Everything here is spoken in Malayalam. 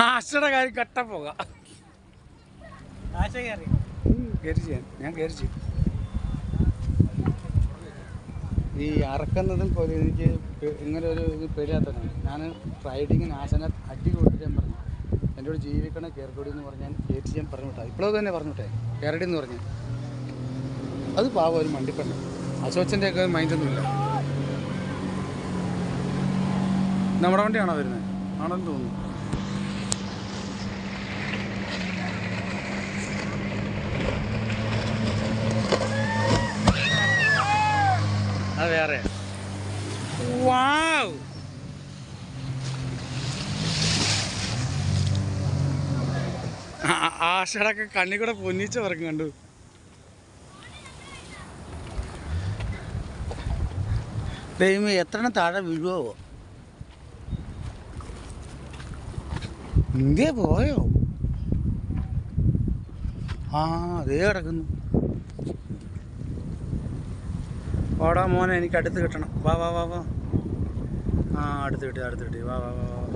ആശയുടെ കാര്യം കട്ട പോകാം. ആശ കയറി ഞാൻ കയറിച്ചു. ഈ അറക്കുന്നതും എനിക്ക് ഇങ്ങനെ ഒരു ഇത് പേടിയാത്തതാണ്. ഞാൻ റൈഡിങ്ങിന് ആശനെ അടി കൊടുത്തിട്ട് ഞാൻ പറഞ്ഞു എന്നോട് ജീവിക്കണ കയറിക്കൂടി എന്ന് പറഞ്ഞാൽ കയറ്റി ഞാൻ പറഞ്ഞു വിട്ടാ. ഇപ്പോഴത് തന്നെ പറഞ്ഞു വിട്ടേ കയറടി എന്ന് പറഞ്ഞു. അത് പാവം ഒരു മണ്ടിപ്പണ്ട്. അശോച്ചൻ്റെയൊക്കെ മൈൻഡൊന്നുമില്ല. നമ്മുടെ വണ്ടിയാണോ വരുന്നത്? ആണെന്ന് തോന്നുന്നു. അത് വേറെ. വാവ്, ആഷടൊക്കെ കണ്ണി കൂടെ പൊന്നിച്ച പറക്കും കണ്ടു. ദൈവമേ, എത്ര താഴെ വീഴുവോ? ഇங்கே പോയോ? ആ, അതേ കിടക്കുന്നു. വാടാ മോനെ, എനിക്ക് അടുത്ത് കിട്ടണം. വാ വാ വാ വാ. ആ, അടുത്ത് കിട്ടി. വാ വാ വാ വാ.